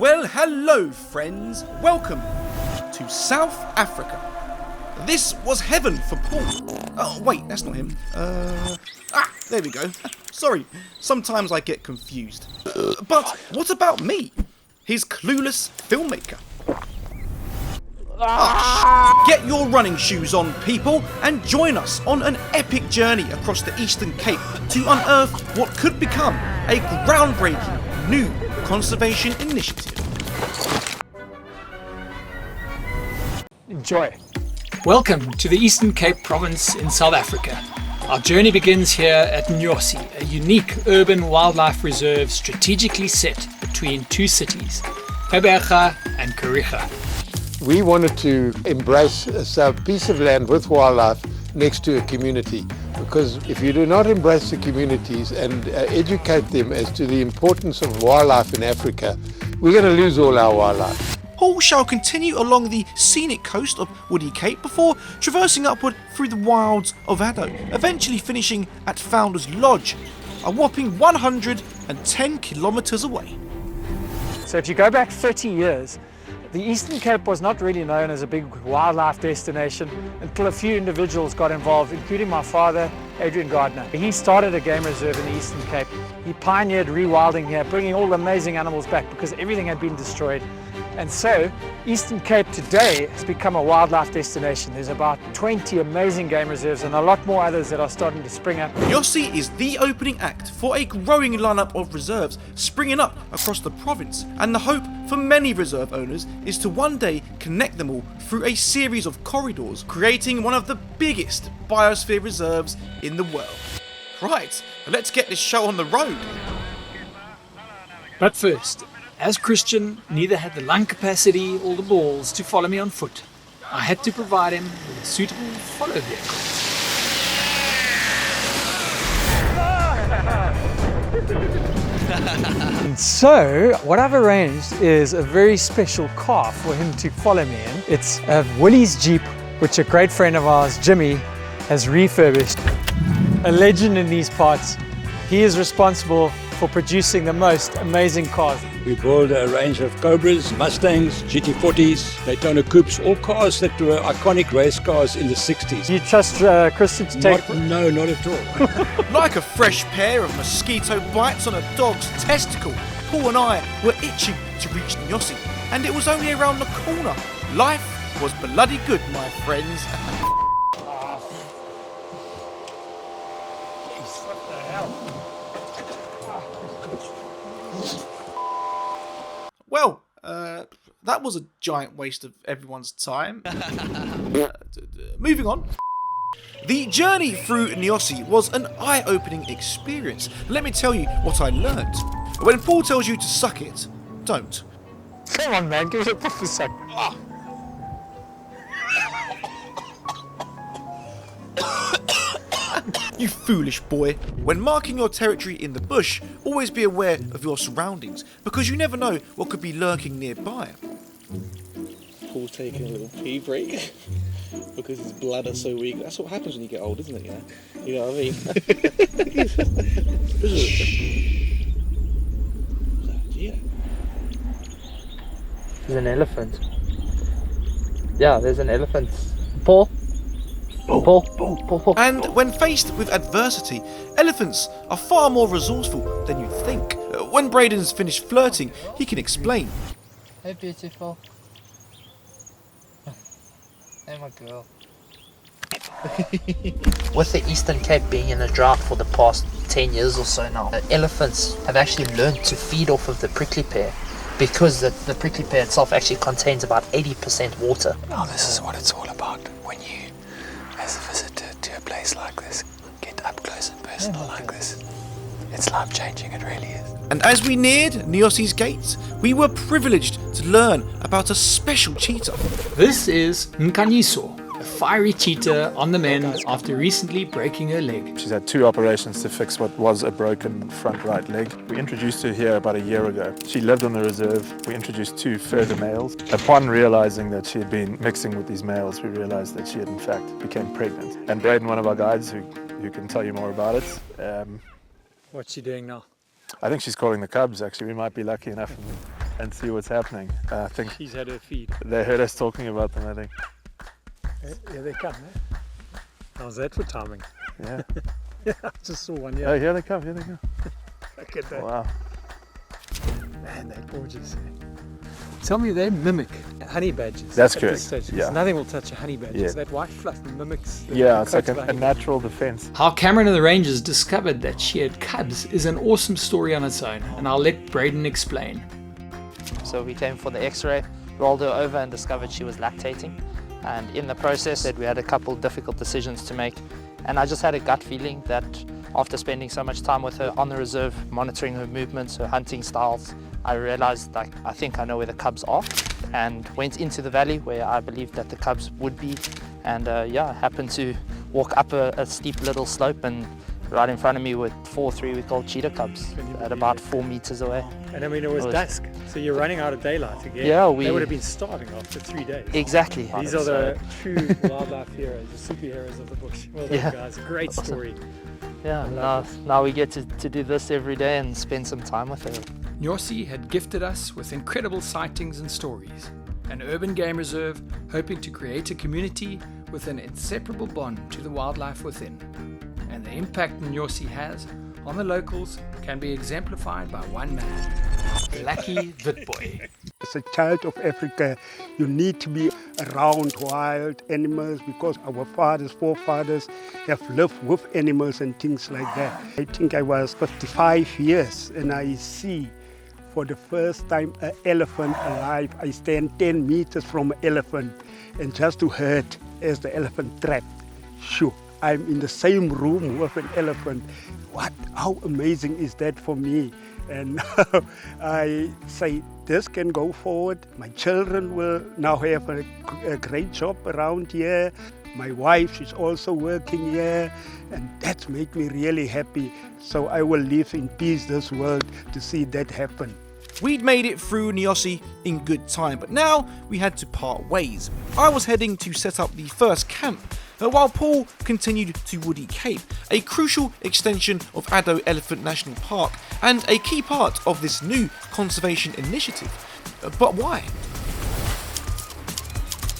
Well, hello friends, welcome to South Africa. This was heaven for Paul. Oh wait, that's not him. There we go. Sorry, sometimes I get confused. But what about me? His clueless filmmaker. Get your running shoes on, people, and join us on an epic journey across the Eastern Cape to unearth what could become a groundbreaking new conservation initiative. Enjoy. Welcome to the Eastern Cape province in South Africa. Our journey begins here at Nyosi, a unique urban wildlife reserve strategically set between two cities, Gqeberha and Kariega. We wanted to embrace a piece of land with wildlife next to a community, because if you do not embrace the communities and educate them as to the importance of wildlife in Africa, we're going to lose all our wildlife. Paul shall continue along the scenic coast of Woody Cape before traversing upward through the wilds of Addo, eventually finishing at Founder's Lodge, a whopping 110 kilometres away. So if you go back 30 years, the Eastern Cape was not really known as a big wildlife destination until a few individuals got involved, including my father, Paul Gardiner. He started a game reserve in the Eastern Cape. He pioneered rewilding here, bringing all the amazing animals back because everything had been destroyed. And so, Eastern Cape today has become a wildlife destination. There's about 20 amazing game reserves and a lot more others that are starting to spring up. Nyosi is the opening act for a growing lineup of reserves springing up across the province, and the hope for many reserve owners is to one day connect them all through a series of corridors, creating one of the biggest biosphere reserves in the world. Right, let's get this show on the road. But first, as Christian neither had the lung capacity or the balls to follow me on foot, I had to provide him with a suitable follow vehicle. And so, what I've arranged is a very special car for him to follow me in. It's a Willie's Jeep, which a great friend of ours, Jimmy, has refurbished. A legend in these parts. He is responsible for producing the most amazing cars. We build a range of Cobras, Mustangs, GT40s, Daytona Coupes, all cars that were iconic race cars in the 60s. Do you trust Christian to take... No, not at all. Like a fresh pair of mosquito bites on a dog's testicle, Paul and I were itching to reach Nyosi, and it was only around the corner. Life was bloody good, my friends. Well, that was a giant waste of everyone's time. Moving on. The journey through Nyosi was an eye-opening experience. Let me tell you what I learnt. When Paul tells you to suck it, don't. Come on, man, give it a proper suck. You foolish boy. When marking your territory in the bush, always be aware of your surroundings, because you never know what could be lurking nearby. Paul's taking a little pee break because his bladder's so weak. That's what happens when you get old, isn't it? You know what I mean? Yeah. There's an elephant. Yeah, there's an elephant. Paul? Paul. And when faced with adversity, elephants are far more resourceful than you think. When Braden's finished flirting, he can explain. Hey, beautiful. Hey, my girl. With the Eastern Cape being in a drought for the past 10 years or so now, elephants have actually learned to feed off of the prickly pear, because the prickly pear itself actually contains about 80% water. Now this is what it's all about when you, as a visitor to a place like this, get up close and personal like this. It's life-changing, it really is. And as we neared Nyosi's gates, we were privileged to learn about a special cheetah. This is Nkanyiso, a fiery cheetah on the mend after recently breaking her leg. She's had 2 operations to fix what was a broken front right leg. We introduced her here about a year ago. She lived on the reserve. We introduced 2 further males. Upon realizing that she had been mixing with these males, we realized that she had in fact became pregnant. And Braden, one of our guides who can tell you more about it, What's she doing now? I think she's calling the cubs actually. We might be lucky enough and see what's happening. I think She's had her feed. they heard us talking about them, I think. Yeah, they come, eh? How's that for timing? Yeah. Yeah, I just saw one, yeah. Oh, here they come, here they come. Look at that. Wow. Man, they're gorgeous. Tell me they mimic honey badgers. That's at correct, this stage, 'cause yeah. Nothing will touch a honey badger. Yeah. So that white fluff mimics the Yeah, it's like coat of a honey. natural defense. How Cameron and the Rangers discovered that she had cubs is an awesome story on its own, and I'll let Braden explain. So we came for the x-ray, rolled her over and discovered she was lactating. And in the process we had a couple difficult decisions to make. And I just had a gut feeling that after spending so much time with her on the reserve, monitoring her movements, her hunting styles, I realized like I think I know where the cubs are, and went into the valley where I believed that the cubs would be. And yeah, I happened to walk up a steep little slope, and right in front of me were 4 3-week-old cheetah cubs at about 4 meters away. And I mean, it was dusk, so you're running out of daylight again. Yeah, They would have been starving after 3 days. Exactly. These are the true wildlife heroes, the superheroes of the bush. Well done, Yeah. guys. Great story. Yeah, now we get to do this every day and spend some time with her. Nyosi had gifted us with incredible sightings and stories. An urban game reserve hoping to create a community with an inseparable bond to the wildlife within. And the impact Nyosi has on the locals can be exemplified by one man, Blackie Witboy. As a child of Africa, you need to be around wild animals because our forefathers have lived with animals and things like that. I think I was 55 years and I see for the first time an elephant alive. I stand 10 meters from an elephant and just to hurt as the elephant trapped. Sure, I'm in the same room with an elephant. How amazing is that for me? And I say, this can go forward. My children will now have a great job around here. My wife, she's also working here. And that's made me really happy. So I will live in peace this world to see that happen. We'd made it through Nyosi in good time, but now we had to part ways. I was heading to set up the first camp, while Paul continued to Woody Cape, a crucial extension of Addo Elephant National Park and a key part of this new conservation initiative. But why?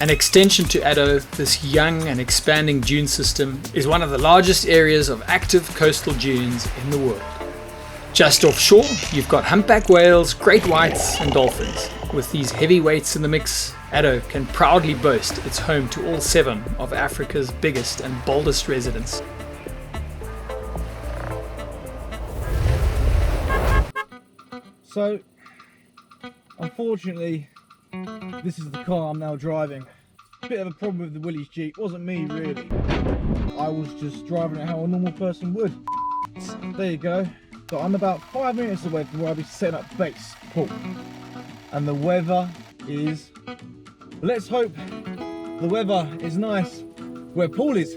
An extension to Addo, this young and expanding dune system is one of the largest areas of active coastal dunes in the world. Just offshore, you've got humpback whales, great whites and dolphins. With these heavyweights in the mix, Addo can proudly boast its home to all 7 of Africa's biggest and boldest residents. So, unfortunately, this is the car I'm now driving. Bit of a problem with the Willys Jeep, wasn't me really. I was just driving it how a normal person would. There you go. So I'm about 5 minutes away from where I'll be setting up base, Paul. And the weather is, let's hope the weather is nice where Paul is.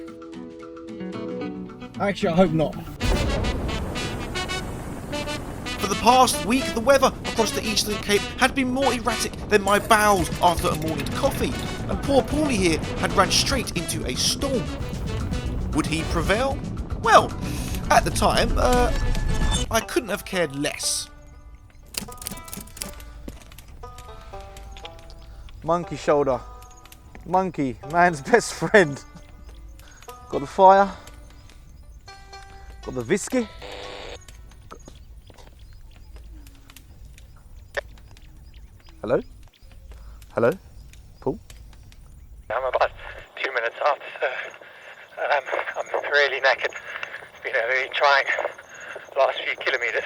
Actually, I hope not. For the past week, the weather across the Eastern Cape had been more erratic than my bowels after a morning coffee, and poor Paulie here had run straight into a storm. Would he prevail? Well, at the time, I couldn't have cared less. Monkey shoulder. Monkey, man's best friend. Got the fire. Got the whiskey. Hello? Hello? Paul? I'm about 2 minutes out, so I'm really knackered. It's been a very trying last few kilometres.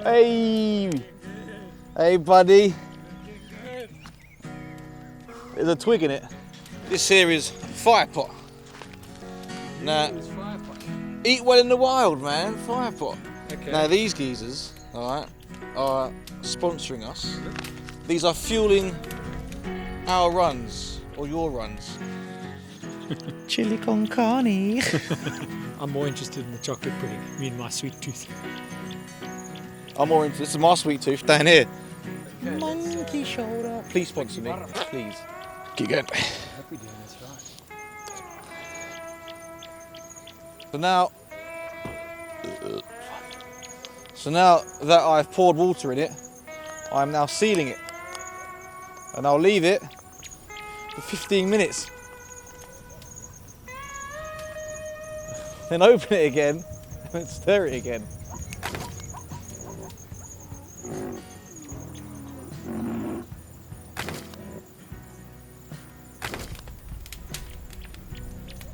Hey! Hey, buddy. There's a twig in it. This here is fire pot. Now, eat well in the wild, man. Fire pot. Okay. Now these geezers, alright, are sponsoring us. These are fueling our runs, or your runs. Chili con carne. I'm more interested in the chocolate pudding, me and my sweet tooth. I'm more into this. Is my sweet tooth down here. Monkey shoulder. Please sponsor me, please. Keep going. So now, So now that I've poured water in it, I'm now sealing it. And I'll leave it for 15 minutes. Then open it again and stir it again.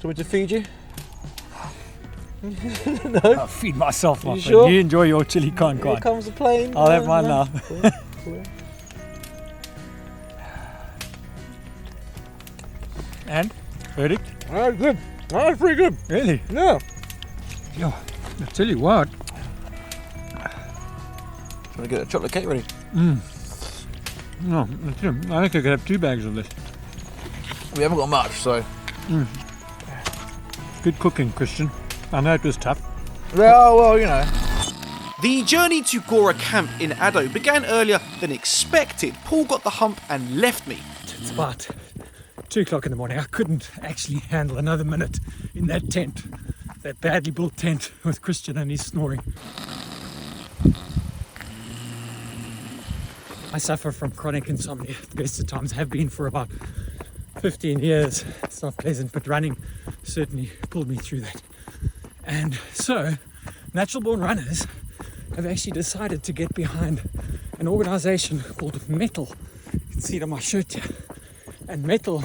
Do you want me to feed you? No? I'll feed myself, my You friend. sure? You enjoy your chili con Here comes the plane. I'll have mine now. And? Verdict? That's good. That's pretty good. Really? Yeah. Yo, I tell you what. Want to get a chocolate cake ready? No, I think I could have 2 bags of this. We haven't got much, so. Good cooking, Christian. I know it was tough. Well, you know. The journey to Gora camp in Addo began earlier than expected. Paul got the hump and left me. It's about 2 o'clock in the morning. I couldn't actually handle another minute in that tent. That badly built tent with Christian and his snoring. I suffer from chronic insomnia. The best of times have been for about 15 years. It's not pleasant, but running certainly pulled me through that. And so, natural born runners have actually decided to get behind an organization called Metal. You can see it on my shirt here. And Metal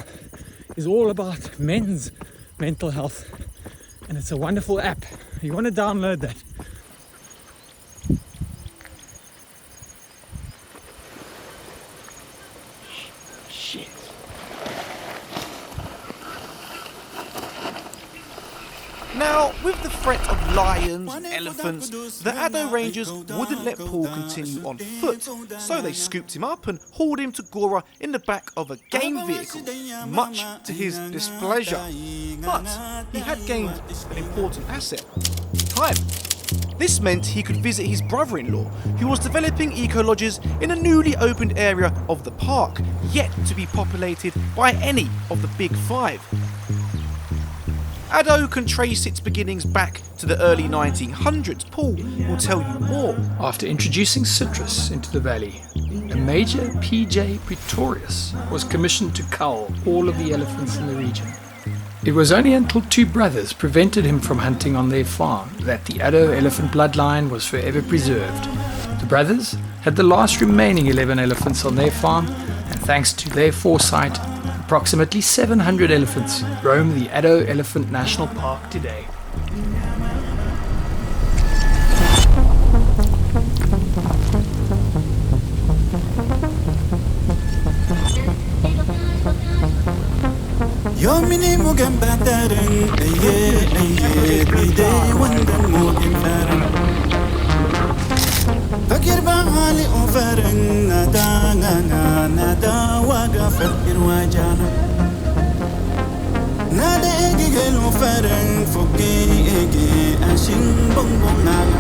is all about men's mental health. And it's a wonderful app. You want to download that. Now, with the threat of lions and elephants, the Addo Rangers wouldn't let Paul continue on foot, so they scooped him up and hauled him to Gora in the back of a game vehicle, much to his displeasure. But he had gained an important asset: time. This meant he could visit his brother-in-law, who was developing eco-lodges in a newly opened area of the park, yet to be populated by any of the big 5. Addo can trace its beginnings back to the early 1900s. Paul will tell you more. After introducing citrus into the valley, a major PJ Pretorius was commissioned to cull all of the elephants in the region. It was only until 2 brothers prevented him from hunting on their farm that the Addo elephant bloodline was forever preserved. The brothers had the last remaining 11 elephants on their farm, and thanks to their foresight, approximately 700 elephants roam the Addo Elephant National Park today. Yomini mugen bataren, bide wandan mugen faren. Fakir bahali oferen, nada waga fakir wajana. Nada egi gel oferen, foki egi ashin bongbong nana.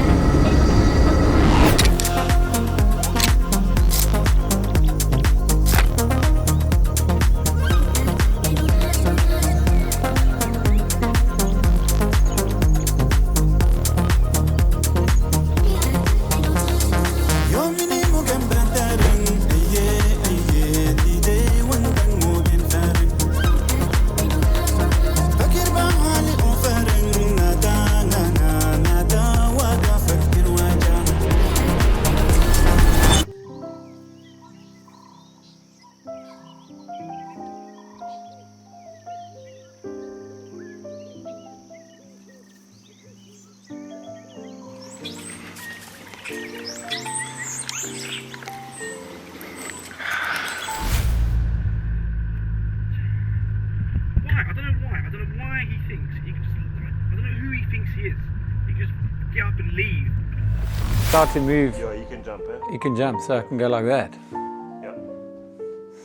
Start to move. Yeah, you can jump in. You can jump, so I can go like that.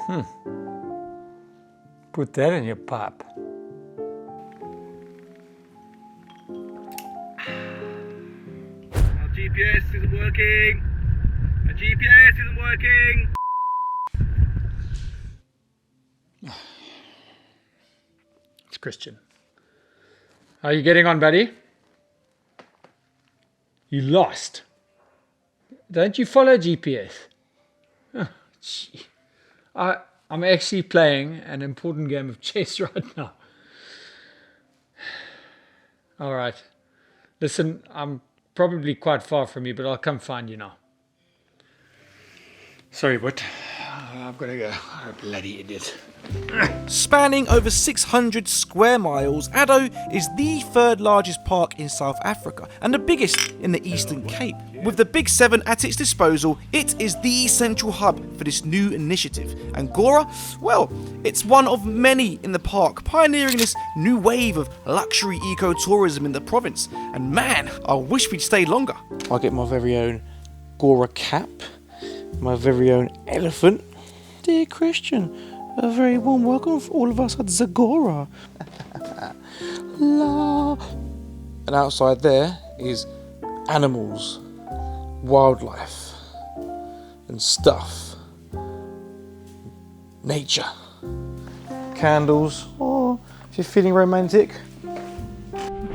Yep. Put that in your pipe. Our GPS isn't working. Our GPS isn't working. It's Christian. How are you getting on, buddy? You lost. Don't you follow GPS? Oh, gee. I'm actually playing an important game of chess right now. All right. Listen, I'm probably quite far from you, but I'll come find you now. Sorry, but I've got to go. I'm a bloody idiot. Spanning over 600 square miles, Addo is the third largest park in South Africa and the biggest in the Eastern Cape. With the Big Seven at its disposal, it is the central hub for this new initiative. And Gora, well, it's one of many in the park pioneering this new wave of luxury ecotourism in the province. And man, I wish we'd stayed longer. I'll get my very own Gora cap, my very own elephant. Dear Christian, a very warm welcome for all of us at Zagora. La. And outside there is animals, wildlife, and stuff. Nature. Candles, or if you're feeling romantic,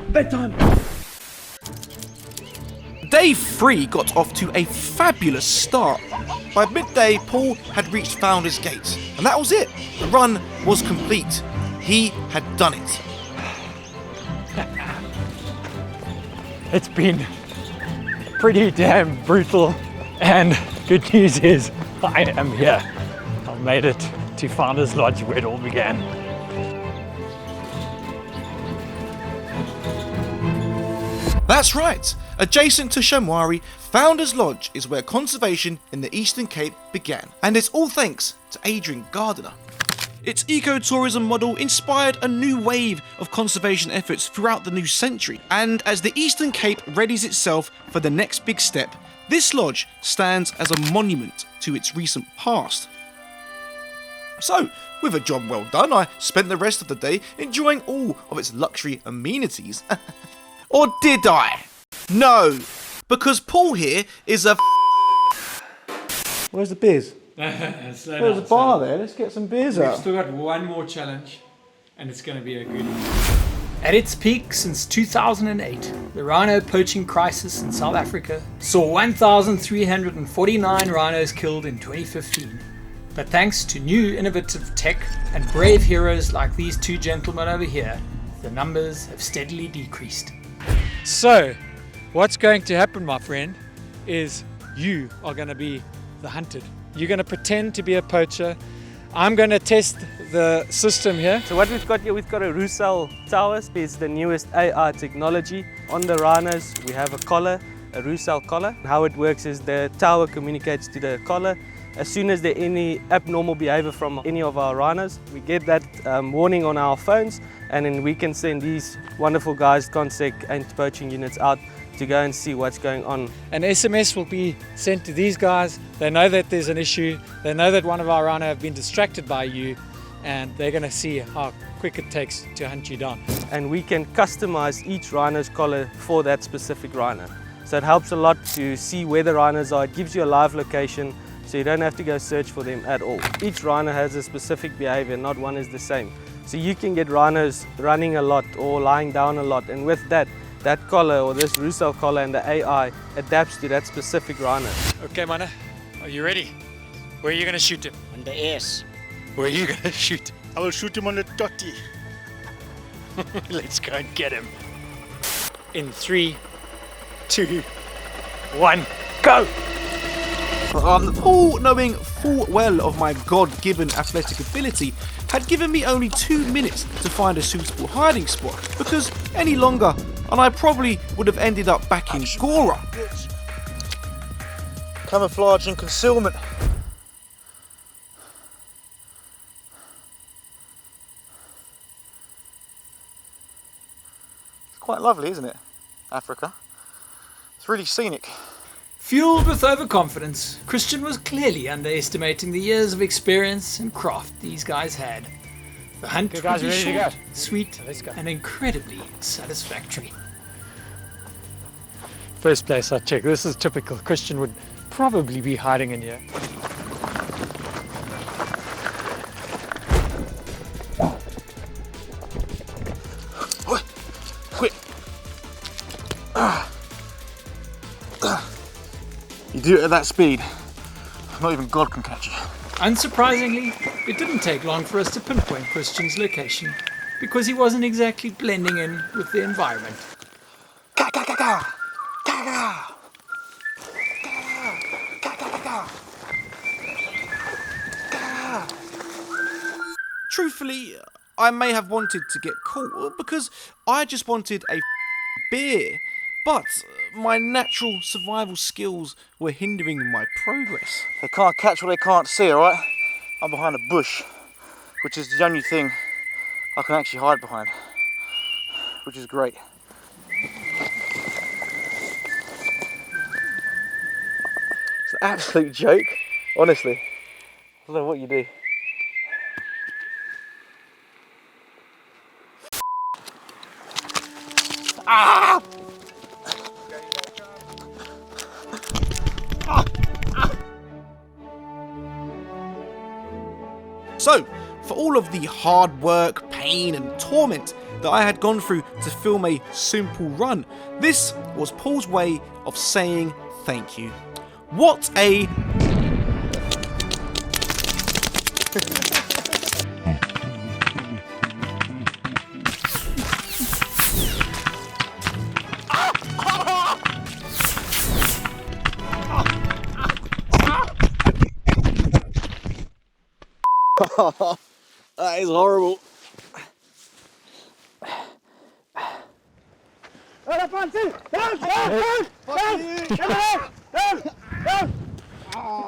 bedtime. Day 3 got off to a fabulous start. By midday, Paul had reached Founder's Gate, and that was it. The run was complete. He had done it. It's been pretty damn brutal, and good news is I am here. I made it to Founder's Lodge where it all began. That's right. Adjacent to Shamwari, Founder's Lodge is where conservation in the Eastern Cape began, and it's all thanks to Adrian Gardiner. Its ecotourism model inspired a new wave of conservation efforts throughout the new century, and as the Eastern Cape readies itself for the next big step, this lodge stands as a monument to its recent past. So, with a job well done, I spent the rest of the day enjoying all of its luxury amenities. Or did I? No, because Paul here is a Where's the beers? There's There's a bar there, let's get some beers We've out. still got one more challenge, and it's going to be a good one. At its peak since 2008, the rhino poaching crisis in South Africa saw 1,349 rhinos killed in 2015. But thanks to new innovative tech and brave heroes like these two gentlemen over here, the numbers have steadily decreased. So, what's going to happen, my friend, is you are going to be the hunted. You're going to pretend to be a poacher. I'm going to test the system here. So what we've got here, we've got a Rusal tower. It's the newest AI technology. On the rhinos, we have a collar, a Rusal collar. How it works is the tower communicates to the collar. As soon as there's any abnormal behavior from any of our rhinos, we get that warning on our phones, and then we can send these wonderful guys, Consec and poaching units out to go and see what's going on. An SMS will be sent to these guys. They know that there's an issue. They know that one of our rhino have been distracted by you, and they're going to see how quick it takes to hunt you down. And we can customize each rhino's collar for that specific rhino. So it helps a lot to see where the rhinos are. It gives you a live location, so you don't have to go search for them at all. Each rhino has a specific behavior, not one is the same. So you can get rhinos running a lot or lying down a lot, and with that collar or this Rusal collar and the AI adapts to that specific rhino. Okay, Mana, are you ready? Where are you going to shoot him? On the ass. Where are you going to shoot? I will shoot him on the totty. Let's go and get him. In 3, 2, 1, go! Paul, knowing full well of my God-given athletic ability, had given me only 2 minutes to find a suitable hiding spot, because any longer and I probably would have ended up back in Gora. Camouflage and concealment. It's quite lovely, isn't it? Africa. It's really scenic. Fueled with overconfidence, Christian was clearly underestimating the years of experience and craft these guys had. The hunt would be short, sweet, and incredibly satisfactory. First place I checked. This is typical. Christian would probably be hiding in here. Quick. You do it at that speed, not even God can catch you. Unsurprisingly, it didn't take long for us to pinpoint Christian's location, because he wasn't exactly blending in with the environment. Truthfully, I may have wanted to get caught because I just wanted a beer, but my natural survival skills were hindering my progress. They can't catch what they can't see, alright? I'm behind a bush, which is the only thing I can actually hide behind, which is great. It's an absolute joke, honestly. I don't know what you do. Ah! So, for all of the hard work, pain and torment that I had gone through to film a simple run, this was Paul's way of saying thank you. What a... That is horrible.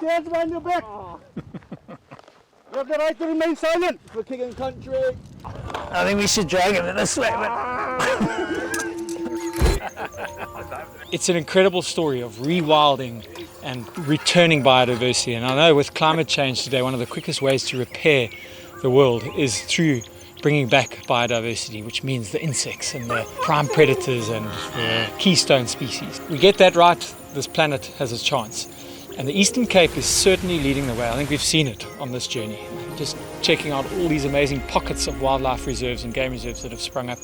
Hands behind your back. You have the right to remain silent for king and country. I think we should drag him this way. It's an incredible story of rewilding and returning biodiversity. And I know with climate change today, one of the quickest ways to repair the world is through bringing back biodiversity, which means the insects and the prime predators and the keystone species. We get that right, this planet has a chance. And the Eastern Cape is certainly leading the way. I think we've seen it on this journey. Just checking out all these amazing pockets of wildlife reserves and game reserves that have sprung up,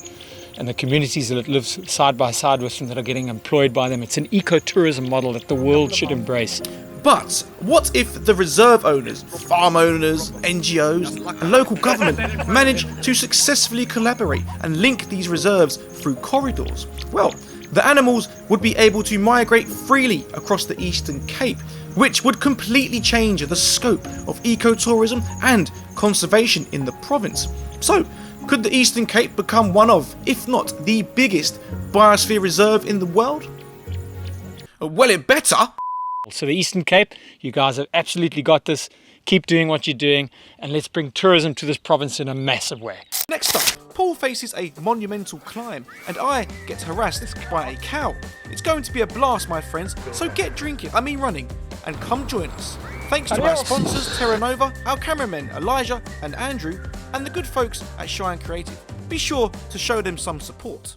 and the communities that live side by side with them that are getting employed by them. It's an ecotourism model that the world should embrace. But what if the reserve owners, farm owners, NGOs and local government manage to successfully collaborate and link these reserves through corridors? Well, the animals would be able to migrate freely across the Eastern Cape, which would completely change the scope of ecotourism and conservation in the province. So, could the Eastern Cape become one of, if not the biggest, biosphere reserve in the world? Well, it better! So the Eastern Cape, you guys have absolutely got this. Keep doing what you're doing, and let's bring tourism to this province in a massive way. Next up, Paul faces a monumental climb, and I get harassed by a cow. It's going to be a blast, my friends, so get running, and come join us. Thanks to our sponsors Terra Nova, our cameramen Elijah and Andrew, and the good folks at Shine Creative. Be sure to show them some support.